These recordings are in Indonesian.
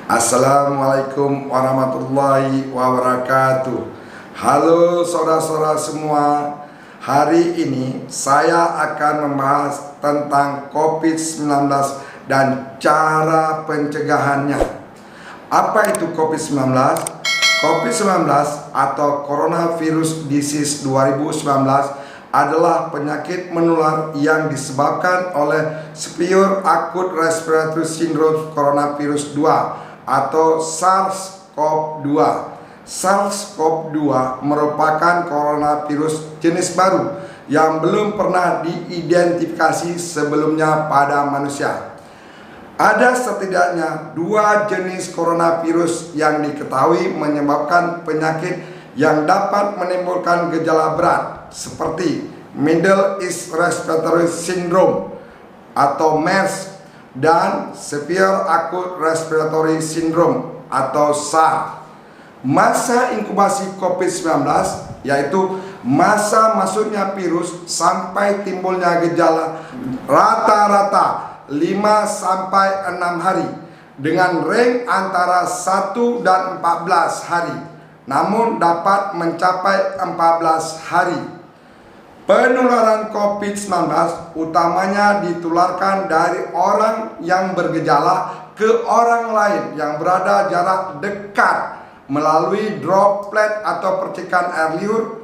Assalamualaikum warahmatullahi wabarakatuh. Halo saudara-saudara semua. Hari ini saya akan membahas tentang COVID-19 dan cara pencegahannya. Apa itu COVID-19? COVID-19 atau Coronavirus Disease 2019 adalah penyakit menular yang disebabkan oleh Severe Acute Respiratory Syndrome Coronavirus 2 atau SARS-CoV-2. SARS-CoV-2 merupakan coronavirus jenis baru yang belum pernah diidentifikasi sebelumnya pada manusia. Ada setidaknya 2 jenis coronavirus yang diketahui menyebabkan penyakit yang dapat menimbulkan gejala berat seperti Middle East Respiratory Syndrome atau MERS dan Severe Acute Respiratory Syndrome atau SARS. Masa inkubasi COVID-19 yaitu masa masuknya virus sampai timbulnya gejala rata-rata 5-6 hari dengan range antara 1 dan 14 hari, namun dapat mencapai 14 hari. Penularan COVID-19 utamanya ditularkan dari orang yang bergejala ke orang lain yang berada jarak dekat melalui droplet atau percikan air liur.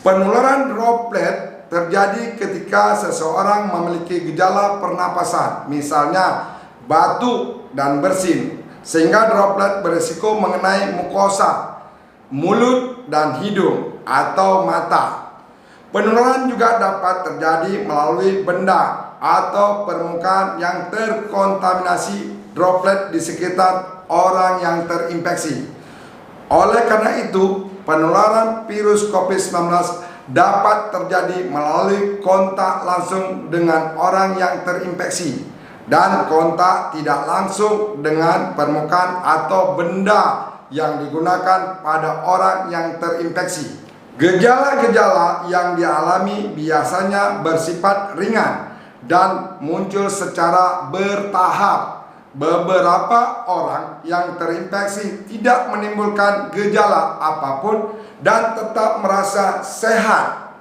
Penularan droplet terjadi ketika seseorang memiliki gejala pernapasan, misalnya batuk dan bersin, sehingga droplet berisiko mengenai mukosa, mulut dan hidung atau mata. Penularan juga dapat terjadi melalui benda atau permukaan yang terkontaminasi droplet di sekitar orang yang terinfeksi. Oleh karena itu, penularan virus COVID-19 dapat terjadi melalui kontak langsung dengan orang yang terinfeksi dan kontak tidak langsung dengan permukaan atau benda yang digunakan pada orang yang terinfeksi. Gejala-gejala yang dialami biasanya bersifat ringan dan muncul secara bertahap. Beberapa orang yang terinfeksi tidak menimbulkan gejala apapun dan tetap merasa sehat.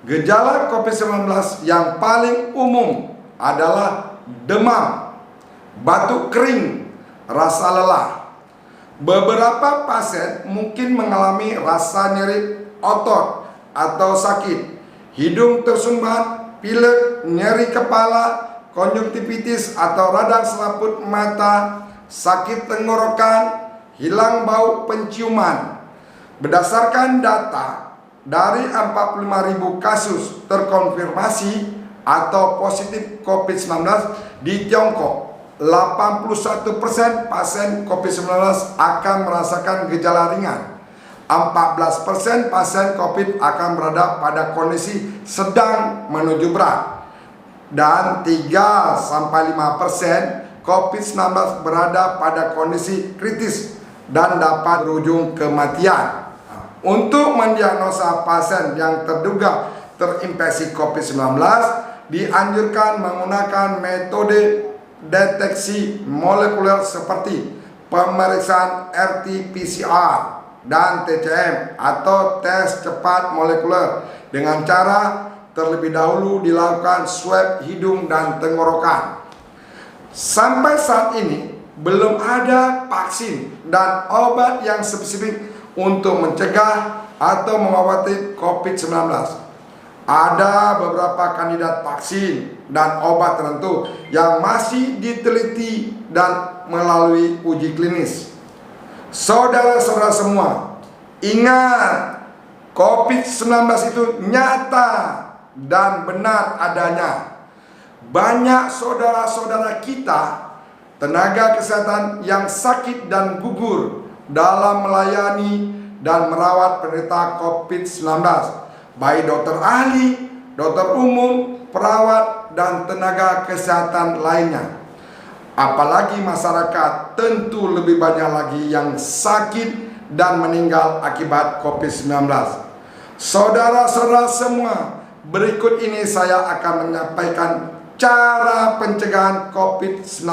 Gejala COVID-19 yang paling umum adalah demam, batuk kering, rasa lelah. Beberapa pasien mungkin mengalami rasa nyeri otot atau sakit, hidung tersumbat, pilek, nyeri kepala, konjungtivitis atau radang selaput mata, sakit tenggorokan, hilang bau penciuman. Berdasarkan data dari 45.000 kasus terkonfirmasi atau positif COVID-19 di Tiongkok, 81% pasien COVID-19 akan merasakan gejala ringan. 14% pasien COVID akan berada pada kondisi sedang menuju berat, dan 3-5% COVID-19 berada pada kondisi kritis dan dapat berujung kematian. Untuk mendiagnosa pasien yang terduga terinfeksi COVID-19, dianjurkan menggunakan metode deteksi molekuler seperti pemeriksaan RT-PCR dan TCM atau tes cepat molekuler dengan cara terlebih dahulu dilakukan swab hidung dan tenggorokan. Sampai saat ini belum ada vaksin dan obat yang spesifik untuk mencegah atau mengobati COVID-19. Ada beberapa kandidat vaksin dan obat tertentu yang masih diteliti dan melalui uji klinis. Saudara-saudara semua, ingat, COVID-19 itu nyata dan benar adanya. Banyak saudara-saudara kita, tenaga kesehatan yang sakit dan gugur dalam melayani dan merawat penderita COVID-19, baik dokter ahli, dokter umum, perawat, dan tenaga kesehatan lainnya. Apalagi masyarakat, tentu lebih banyak lagi yang sakit dan meninggal akibat COVID-19. Saudara-saudara semua, berikut ini saya akan menyampaikan cara pencegahan COVID-19,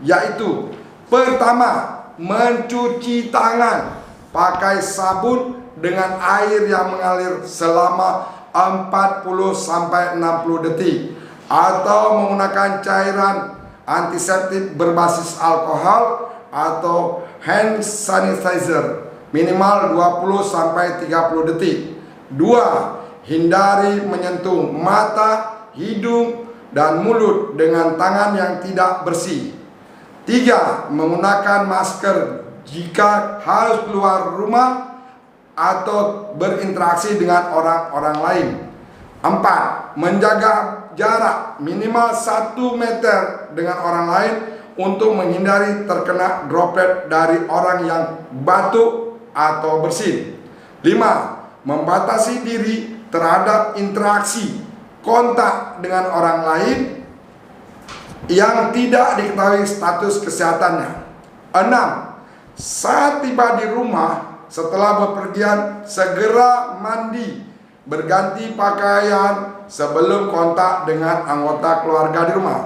yaitu Pertama, mencuci tangan pakai sabun dengan air yang mengalir selama 40-60 detik atau menggunakan cairan antiseptik berbasis alkohol atau hand sanitizer minimal 20-30 detik. 2. Hindari menyentuh mata, hidung, dan mulut dengan tangan yang tidak bersih. 3. Menggunakan masker jika harus keluar rumah atau berinteraksi dengan orang-orang lain. 4. Menjaga jarak minimal 1 meter dengan orang lain untuk menghindari terkena droplet dari orang yang batuk atau bersin. 5. Membatasi diri terhadap interaksi kontak dengan orang lain yang tidak diketahui status kesehatannya. 6. Saat tiba di rumah setelah bepergian, segera mandi, berganti pakaian sebelum kontak dengan anggota keluarga di rumah.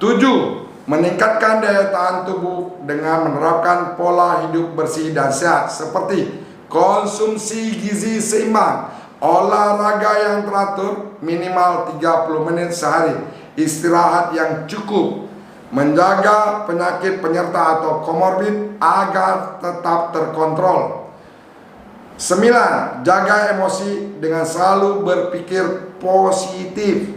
7. Meningkatkan daya tahan tubuh dengan menerapkan pola hidup bersih dan sehat seperti konsumsi gizi seimbang, olahraga yang teratur minimal 30 menit sehari, istirahat yang cukup, menjaga penyakit penyerta atau komorbid agar tetap terkontrol. 9. Jaga emosi dengan selalu berpikir positif.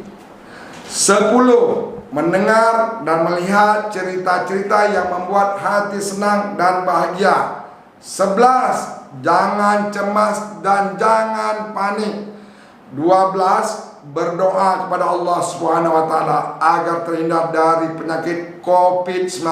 10. Mendengar dan melihat cerita-cerita yang membuat hati senang dan bahagia. 11. Jangan cemas dan jangan panik. 12. Berdoa kepada Allah Subhanahu wa taala agar terhindar dari penyakit COVID-19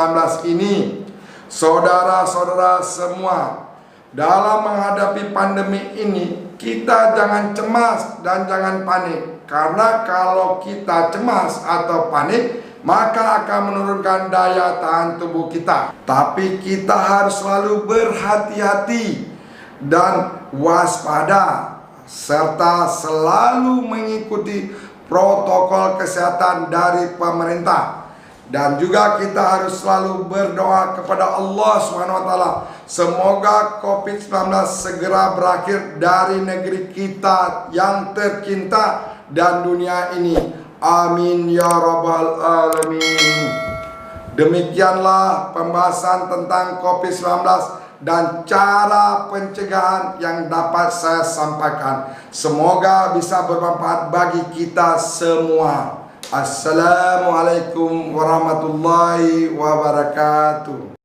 ini. Saudara-saudara semua, dalam menghadapi pandemi ini, kita jangan cemas dan jangan panik. Karena kalau kita cemas atau panik, maka akan menurunkan daya tahan tubuh kita. Tapi kita harus selalu berhati-hati dan waspada, serta selalu mengikuti protokol kesehatan dari pemerintah. Dan juga kita harus selalu berdoa kepada Allah SWT. Semoga COVID-19 segera berakhir dari negeri kita yang tercinta dan dunia ini. Amin ya rabbal alamin. Demikianlah pembahasan tentang COVID-19 dan cara pencegahan yang dapat saya sampaikan. Semoga bisa bermanfaat bagi kita semua. Assalamualaikum warahmatullahi wabarakatuh.